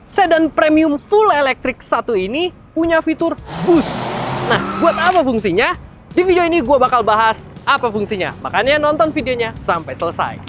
sedan premium full electric satu ini punya fitur boost. Nah, buat apa fungsinya? Di video ini gue bakal bahas apa fungsinya. Makanya nonton videonya sampai selesai.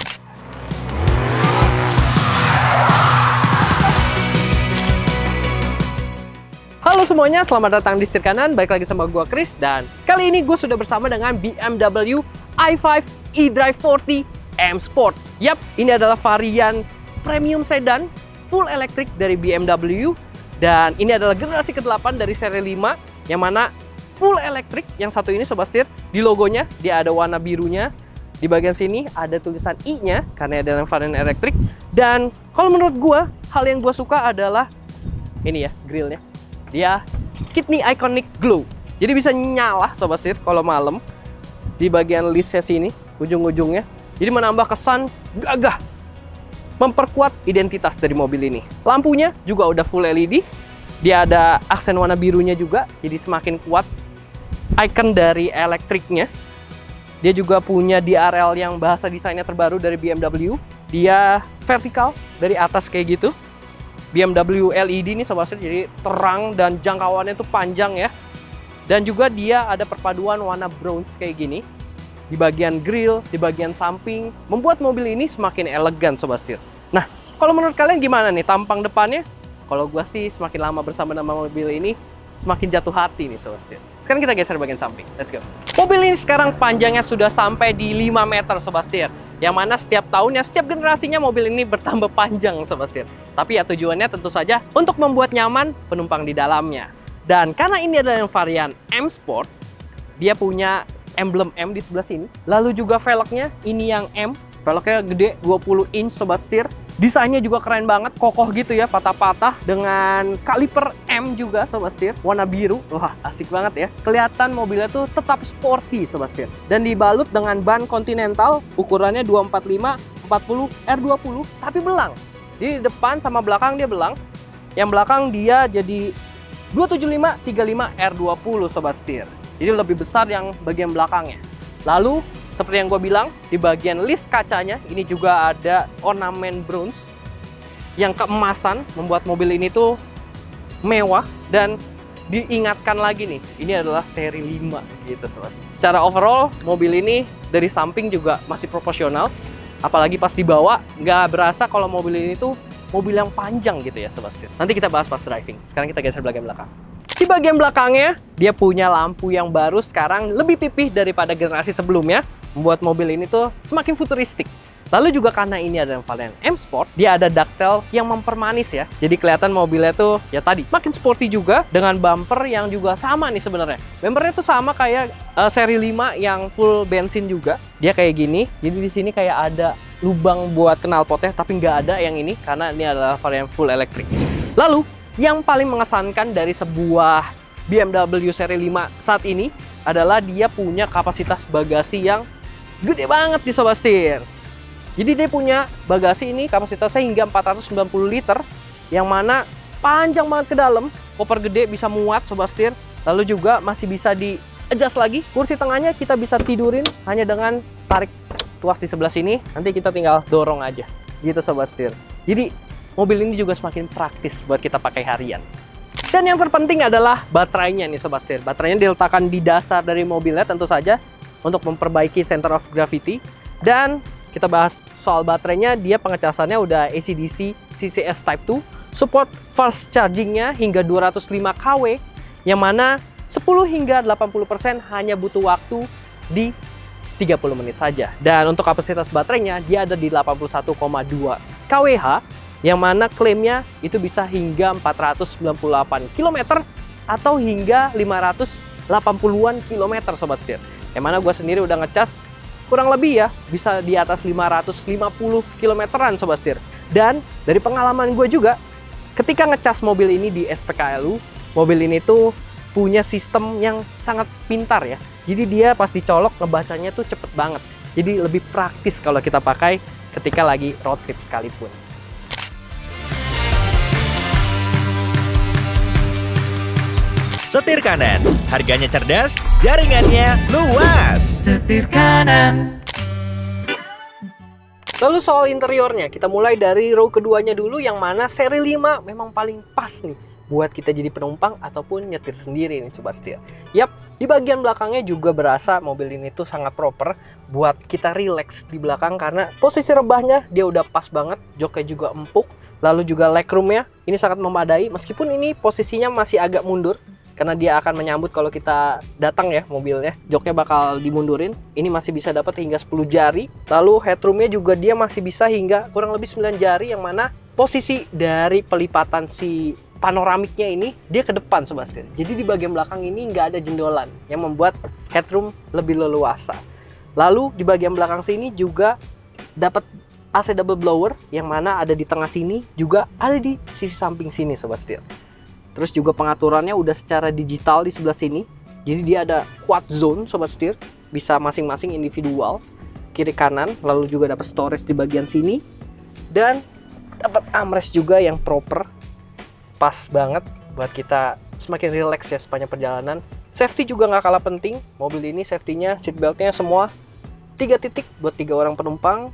Halo semuanya, selamat datang di setir kanan. Balik lagi sama gue Chris, dan kali ini gue sudah bersama dengan BMW i5 eDrive 40 M Sport. Yap, ini adalah varian premium sedan full electric dari BMW, dan ini adalah generasi ke-8 dari seri 5 yang mana full electric. Yang satu ini sobat setir, di logonya dia ada warna birunya. Di bagian sini ada tulisan I-nya karena ada varian elektrik. Dan kalau menurut gue, hal yang gue suka adalah ini ya, grillnya. Dia Kidney Iconic Glow. Jadi bisa nyala sobat setir kalau malam di bagian listnya sini, ujung-ujungnya. Jadi menambah kesan gagah, memperkuat identitas dari mobil ini. Lampunya juga udah full LED. Dia ada aksen warna birunya juga, jadi semakin kuat icon dari elektriknya. Dia juga punya DRL yang bahasa desainnya terbaru dari BMW. Dia vertikal dari atas kayak gitu. BMW LED ini sobat setir, jadi terang dan jangkauannya tuh panjang ya. Dan juga dia ada perpaduan warna bronze kayak gini di bagian grill, di bagian samping, membuat mobil ini semakin elegan sobat setir. Nah, kalau menurut kalian gimana nih tampang depannya? Kalau gua sih semakin lama bersama nama mobil ini, semakin jatuh hati nih sobat setir. Sekarang kita geser bagian samping, let's go. Mobil ini sekarang panjangnya sudah sampai di 5 meter sobat setir, yang mana setiap tahunnya, setiap generasinya mobil ini bertambah panjang sobat setir. Tapi ya tujuannya tentu saja untuk membuat nyaman penumpang di dalamnya. Dan karena ini adalah yang varian M Sport, dia punya emblem M di sebelah sini. Lalu juga velgnya ini yang M, velgnya gede 20 inch sobat setir. Desainnya juga keren banget, kokoh gitu ya, patah-patah dengan kaliper M juga sobat setir, warna biru. Wah, asik banget ya. Kelihatan mobilnya tuh tetap sporty sobat setir. Dan dibalut dengan ban Continental, ukurannya 245/40 R20, tapi belang. Di depan sama belakang dia belang. Yang belakang dia jadi 275/35 R20 sobat setir. Jadi lebih besar yang bagian belakangnya. Lalu seperti yang gue bilang, di bagian list kacanya ini juga ada ornamen bronze yang keemasan, membuat mobil ini tuh mewah. Dan diingatkan lagi nih, ini adalah seri 5 gitu sobat. Secara overall mobil ini dari samping juga masih proporsional, apalagi pas dibawa nggak berasa kalau mobil ini tuh mobil yang panjang gitu ya sobat setir. Nanti kita bahas pas driving. Sekarang kita geser bagian belakang. Di bagian belakangnya, dia punya lampu yang baru sekarang lebih pipih daripada generasi sebelumnya, membuat mobil ini tuh semakin futuristik. Lalu juga karena ini adalah varian M Sport, dia ada ductile yang mempermanis ya. Jadi kelihatan mobilnya tuh ya tadi makin sporty juga, dengan bumper yang juga sama nih sebenarnya. Bumpernya tuh sama kayak seri 5 yang full bensin juga. Dia kayak gini. Jadi di sini kayak ada lubang buat knalpotnya, tapi nggak ada yang ini karena ini adalah varian full elektrik. Lalu yang paling mengesankan dari sebuah BMW seri 5 saat ini adalah dia punya kapasitas bagasi yang gede banget di sobat setir. Jadi dia punya bagasi ini kapasitasnya hingga 490 liter, yang mana panjang banget ke dalam, koper gede bisa muat sobat setir. Lalu juga masih bisa di-adjust lagi. Kursi tengahnya kita bisa tidurin hanya dengan tarik tuas di sebelah sini, nanti kita tinggal dorong aja gitu sobat setir. Jadi mobil ini juga semakin praktis buat kita pakai harian. Dan yang terpenting adalah baterainya nih sobat setir. Baterainya diletakkan di dasar dari mobilnya tentu saja untuk memperbaiki center of gravity. Dan kita bahas soal baterainya, dia pengecasannya udah AC/DC CCS Type 2, support fast chargingnya hingga 205 kW, yang mana 10 hingga 80% hanya butuh waktu di 30 menit saja. Dan untuk kapasitas baterainya dia ada di 81,2 kWh, yang mana klaimnya itu bisa hingga 498 km atau hingga 580-an km sobat setir. Yang mana gue sendiri udah ngecas kurang lebih ya bisa di atas 550 km-an sobat setir. Dan dari pengalaman gue juga, ketika ngecas mobil ini di SPKLU, mobil ini tuh punya sistem yang sangat pintar ya. Jadi dia pas dicolok ngebacanya tuh cepet banget. Jadi lebih praktis kalau kita pakai ketika lagi road trip sekalipun. Setir kanan, harganya cerdas, jaringannya luas. Setir kanan. Lalu soal interiornya, kita mulai dari row keduanya dulu, yang mana seri 5 memang paling pas nih buat kita jadi penumpang ataupun nyetir sendiri nih Sobat Setir. Yap, di bagian belakangnya juga berasa mobil ini tuh sangat proper buat kita relax di belakang, karena posisi rebahnya dia udah pas banget, joknya juga empuk. Lalu juga legroomnya ini sangat memadai, meskipun ini posisinya masih agak mundur karena dia akan menyambut kalau kita datang ya mobilnya. Joknya bakal dimundurin, ini masih bisa dapat hingga 10 jari. Lalu headroomnya juga dia masih bisa hingga kurang lebih 9 jari, yang mana posisi dari pelipatan si panoramiknya ini dia ke depan Sobat Setir. Jadi di bagian belakang ini nggak ada jendolan yang membuat headroom lebih leluasa. Lalu di bagian belakang sini juga dapat AC double blower, yang mana ada di tengah sini, juga ada di sisi samping sini Sobat Setir. Terus juga pengaturannya udah secara digital di sebelah sini. Jadi dia ada quad zone Sobat Setir, bisa masing-masing individual, kiri kanan. Lalu juga dapat storage di bagian sini, dan dapat armrest juga yang proper, pas banget buat kita semakin relax ya sepanjang perjalanan. Safety juga nggak kalah penting. Mobil ini safety-nya, seat belt-nya semua 3 titik buat 3 orang penumpang.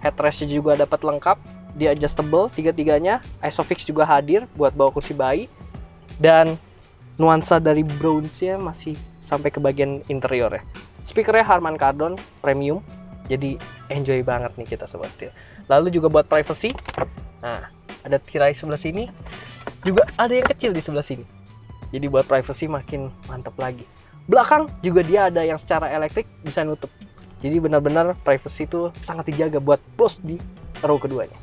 Headrest juga dapat lengkap, dia adjustable tiga-tiganya. Isofix juga hadir buat bawa kursi bayi, dan nuansa dari bronze-nya masih sampai ke bagian interior ya. Speakernya Harman Kardon premium, jadi enjoy banget nih kita Sobat Setir. Lalu juga buat privacy, nah ada tirai sebelah sini, juga ada yang kecil di sebelah sini, jadi buat privacy makin mantap lagi. Belakang juga dia ada yang secara elektrik bisa nutup. Jadi benar-benar privacy itu sangat dijaga buat bos di row keduanya.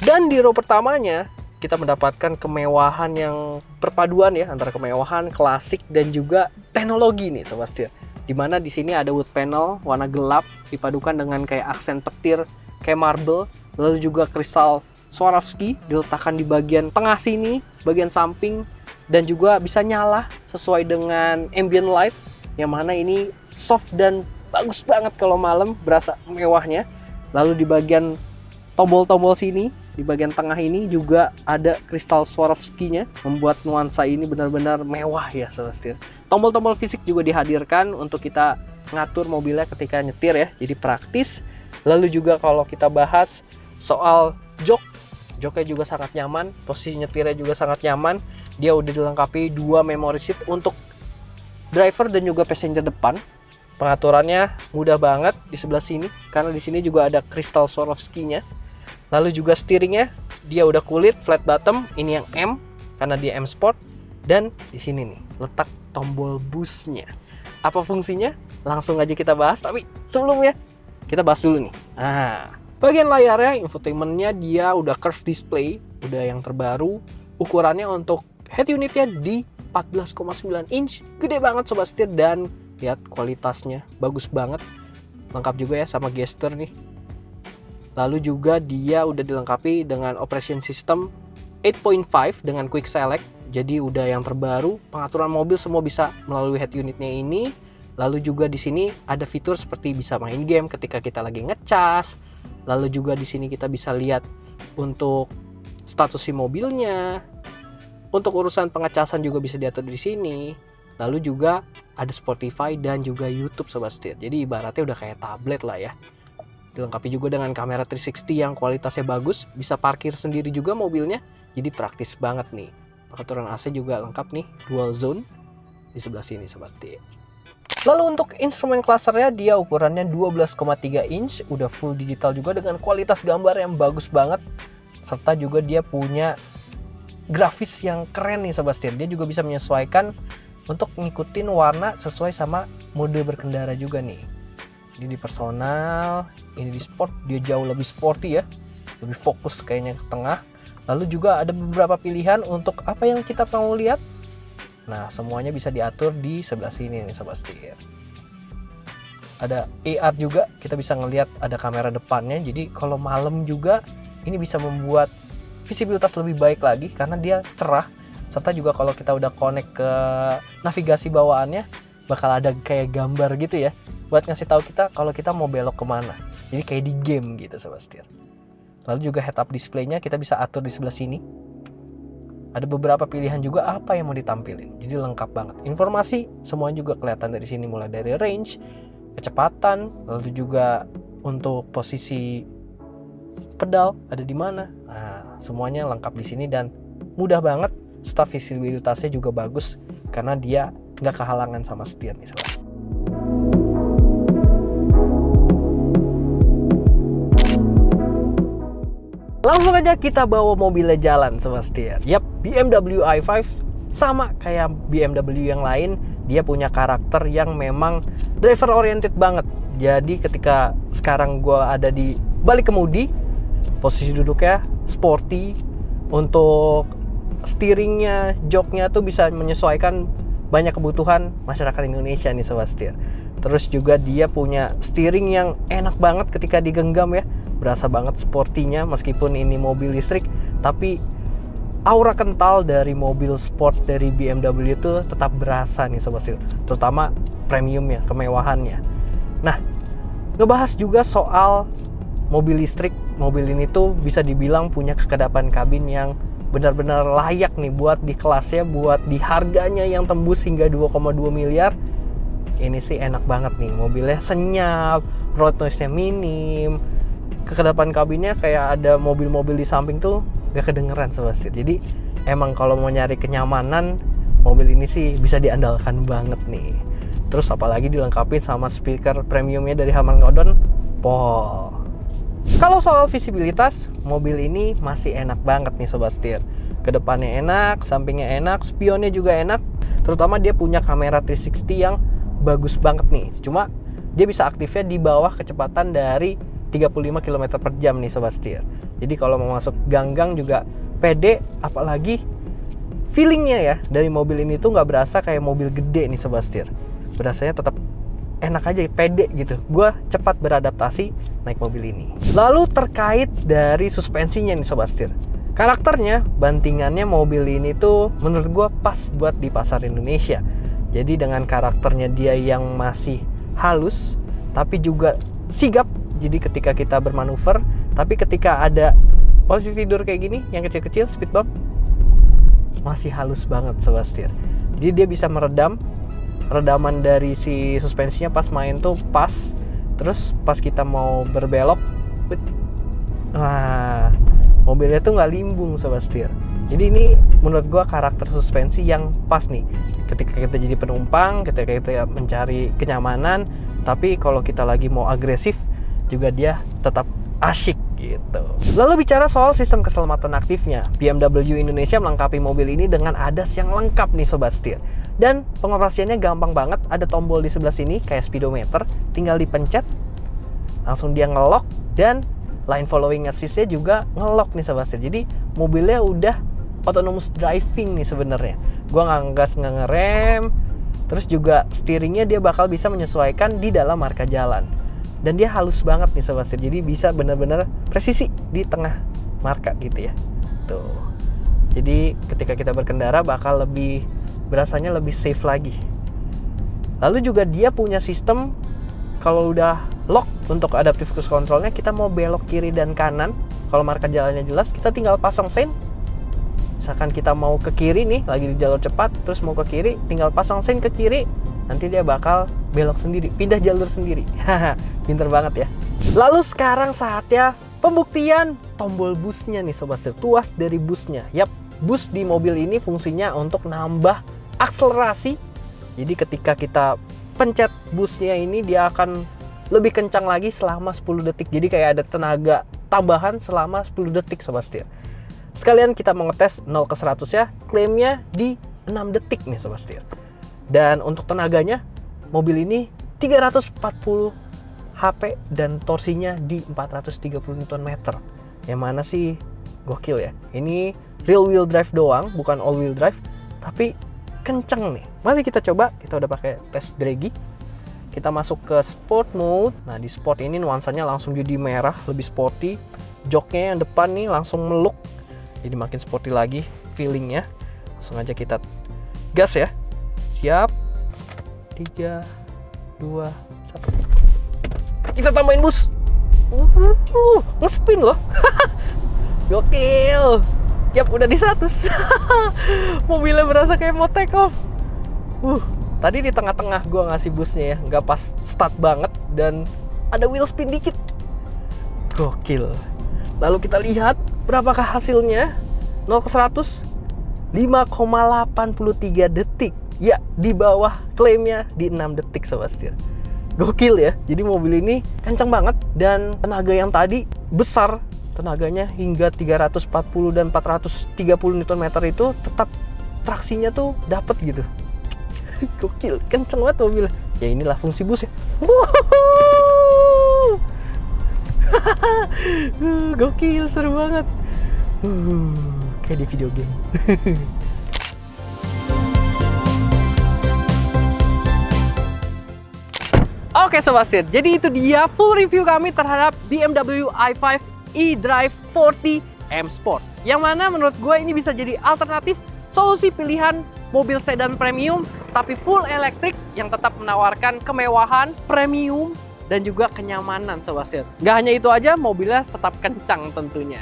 Dan di row pertamanya kita mendapatkan kemewahan yang perpaduan ya antara kemewahan, klasik, dan juga teknologi nih Sobat Setir. Dimana di sini ada wood panel warna gelap dipadukan dengan kayak aksen petir kayak marble, lalu juga kristal Swarovski diletakkan di bagian tengah sini, bagian samping, dan juga bisa nyala sesuai dengan ambient light, yang mana ini soft dan bagus banget kalau malam, berasa mewahnya. Lalu di bagian tombol-tombol sini, di bagian tengah ini juga ada kristal Swarovski-nya, membuat nuansa ini benar-benar mewah ya Sobat Setir. Tombol-tombol fisik juga dihadirkan untuk kita ngatur mobilnya ketika nyetir ya, jadi praktis. Lalu juga kalau kita bahas soal joknya juga sangat nyaman, posisi nyetirnya juga sangat nyaman. Dia udah dilengkapi 2 memory seat untuk driver dan juga passenger depan. Pengaturannya mudah banget di sebelah sini, karena di sini juga ada kristal Swarovski-nya. Lalu juga steeringnya dia udah kulit flat bottom, ini yang M karena dia M Sport. Dan di sini nih letak tombol boost-nya. Apa fungsinya? Langsung aja kita bahas, tapi sebelumnya kita bahas dulu nih. Nah, bagian layarnya, infotainment-nya dia udah curve display, udah yang terbaru. Ukurannya untuk head unitnya di 14,9 inch, gede banget Sobat Setir, dan lihat kualitasnya bagus banget, lengkap juga ya sama gesture nih. Lalu juga dia udah dilengkapi dengan operation system 8.5 dengan quick select, jadi udah yang terbaru. Pengaturan mobil semua bisa melalui head unitnya ini. Lalu juga di sini ada fitur seperti bisa main game ketika kita lagi ngecas. Lalu juga di sini kita bisa lihat untuk status si mobilnya. Untuk urusan pengecasan juga bisa diatur di sini. Lalu juga ada Spotify dan juga YouTube Sobat Setir. Jadi ibaratnya udah kayak tablet lah ya. Dilengkapi juga dengan kamera 360 yang kualitasnya bagus. Bisa parkir sendiri juga mobilnya. Jadi praktis banget nih. Pengaturan AC juga lengkap nih, dual zone di sebelah sini Sobat Setir. Lalu untuk instrumen clusternya, dia ukurannya 12,3 inch, udah full digital juga dengan kualitas gambar yang bagus banget. Serta juga dia punya grafis yang keren nih Sobat Setir. Dia juga bisa menyesuaikan untuk ngikutin warna sesuai sama mode berkendara juga nih. Ini di personal, ini di sport, dia jauh lebih sporty ya. Lebih fokus kayaknya ke tengah. Lalu juga ada beberapa pilihan untuk apa yang kita mau lihat. Nah, semuanya bisa diatur di sebelah sini nih Sobat Setir. Ada AR juga, kita bisa ngelihat ada kamera depannya. Jadi kalau malam juga ini bisa membuat visibilitas lebih baik lagi karena dia cerah. Serta juga kalau kita udah connect ke navigasi bawaannya, bakal ada kayak gambar gitu ya, buat ngasih tahu kita kalau kita mau belok kemana. Jadi kayak di game gitu Sobat Setir. Lalu juga head up display-nya kita bisa atur di sebelah sini. Ada beberapa pilihan juga apa yang mau ditampilin. Jadi lengkap banget. Informasi semuanya juga kelihatan dari sini, mulai dari range, kecepatan, lalu juga untuk posisi pedal ada di mana. Nah, semuanya lengkap di sini dan mudah banget. Serta visibilitasnya juga bagus karena dia nggak kehalangan sama setir nih sobat. Langsung aja kita bawa mobilnya jalan sobat setir. Yap, BMW i5 sama kayak BMW yang lain, dia punya karakter yang memang driver oriented banget. Jadi ketika sekarang gue ada di balik kemudi, posisi duduknya sporty, untuk steeringnya, joknya tuh bisa menyesuaikan banyak kebutuhan masyarakat Indonesia nih sobat setir. Terus juga dia punya steering yang enak banget ketika digenggam ya, berasa banget sportinya meskipun ini mobil listrik, tapi aura kental dari mobil sport dari BMW itu tetap berasa nih sobat setir, terutama premiumnya, kemewahannya. Nah, ngebahas juga soal mobil listrik, mobil ini tuh bisa dibilang punya kekedapan kabin yang benar-benar layak nih buat di kelasnya, buat di harganya yang tembus hingga 2,2 miliar. Ini sih enak banget nih, mobilnya senyap, road noise-nya minim, kekedapan kabinnya kayak ada mobil-mobil di samping tuh gak kedengeran sobat setir. Jadi emang kalau mau nyari kenyamanan, mobil ini sih bisa diandalkan banget nih. Terus apalagi dilengkapi sama speaker premiumnya dari Harman Kardon Pol. Kalau soal visibilitas, mobil ini masih enak banget nih sobat setir. Kedepannya enak, sampingnya enak, spionnya juga enak. Terutama dia punya kamera 360 yang bagus banget nih. Cuma dia bisa aktifnya di bawah kecepatan dari 35 km per jam nih sobat setir. Jadi kalau mau masuk gang-gang juga pede, apalagi feelingnya ya dari mobil ini tuh nggak berasa kayak mobil gede nih sobat setir. Berasanya tetap enak aja, pede gitu. Gue cepat beradaptasi naik mobil ini. Lalu terkait dari suspensinya nih sobat setir, karakternya, bantingannya mobil ini tuh menurut gue pas buat di pasar Indonesia. Jadi dengan karakternya dia yang masih halus tapi juga sigap. Jadi ketika kita bermanuver, tapi ketika ada posisi tidur kayak gini yang kecil-kecil, speed bump, masih halus banget sobat setir. Jadi dia bisa redaman dari si suspensinya pas main tuh pas. Terus pas kita mau berbelok, wah, mobilnya tuh nggak limbung sobat setir. Jadi ini menurut gua karakter suspensi yang pas nih ketika kita jadi penumpang, ketika kita mencari kenyamanan, tapi kalau kita lagi mau agresif juga dia tetap asyik gitu. Lalu bicara soal sistem keselamatan aktifnya, BMW Indonesia melengkapi mobil ini dengan ADAS yang lengkap nih sobat setir. Dan pengoperasiannya gampang banget, ada tombol di sebelah sini kayak speedometer, tinggal dipencet langsung dia ngelock, dan line following assist-nya juga ngelock nih sobat setir. Jadi mobilnya udah autonomous driving nih sebenarnya. Gua nggak ngegas, nggak ngerem, terus juga steeringnya dia bakal bisa menyesuaikan di dalam marka jalan. Dan dia halus banget nih sobat setir, jadi bisa benar-benar presisi di tengah marka gitu ya. Tuh. Jadi ketika kita berkendara bakal berasanya lebih safe lagi. Lalu juga dia punya sistem kalau udah lock untuk adaptive cruise controlnya, kita mau belok kiri dan kanan, kalau marka jalannya jelas, kita tinggal pasang sen. Misalkan kita mau ke kiri nih, lagi di jalur cepat, terus mau ke kiri, tinggal pasang sen ke kiri, nanti dia bakal belok sendiri, pindah jalur sendiri. Pinter banget ya. Lalu sekarang saatnya pembuktian tombol busnya nih sobat setir, tuas dari busnya. Yap, bus di mobil ini fungsinya untuk nambah akselerasi. Jadi ketika kita pencet busnya ini, dia akan lebih kencang lagi selama 10 detik. Jadi kayak ada tenaga tambahan selama 10 detik sobat setir. Sekalian kita mau ngetes 0 ke 100 ya, klaimnya di 6 detik nih sobat setir. Dan untuk tenaganya, mobil ini 340 HP dan torsinya di 430 Nm. Yang mana sih gokil ya. Ini real wheel drive doang, bukan all wheel drive, tapi kenceng nih. Mari kita coba. Kita udah pakai tes draggy. Kita masuk ke sport mode. Nah, di sport ini nuansanya langsung jadi merah, lebih sporty. Joknya yang depan nih langsung meluk, jadi makin sporty lagi feelingnya. Langsung aja kita gas ya. Siap. 3, 2, 1. Kita tambahin bus. Ngespin loh. Gokil. Yap, udah di 100. Mobilnya berasa kayak mau take off. Tadi di tengah-tengah gue ngasih busnya ya, nggak pas start banget dan ada wheel spin dikit. Gokil. Lalu kita lihat berapakah hasilnya. 0 ke 100 5,83 detik. Ya, di bawah klaimnya di 6 detik sobat setir. Gokil ya. Jadi mobil ini kencang banget dan tenaga yang tadi besar, tenaganya hingga 340 dan 430 Nm itu tetap traksinya tuh dapet gitu. Gokil, kenceng banget mobilnya. Ya inilah fungsi bus ya. Gokil, seru banget. Kayak di video game. Oke Sobat Setir, jadi itu dia full review kami terhadap BMW i5 eDrive 40 M Sport. Yang mana menurut gue ini bisa jadi alternatif solusi pilihan mobil sedan premium tapi full elektrik yang tetap menawarkan kemewahan, premium, dan juga kenyamanan Sobat Setir. Nggak hanya itu aja, mobilnya tetap kencang tentunya.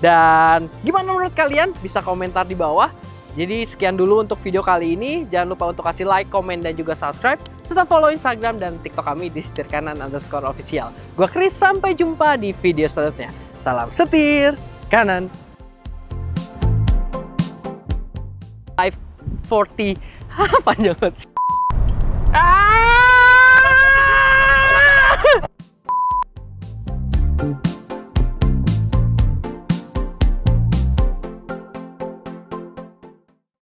Dan gimana menurut kalian? Bisa komentar di bawah. Jadi sekian dulu untuk video kali ini. Jangan lupa untuk kasih like, komen, dan juga subscribe. Serta follow Instagram dan TikTok kami di setirkanan_official. Gua Chris, sampai jumpa di video selanjutnya. Salam setir kanan. 540 panjang banget.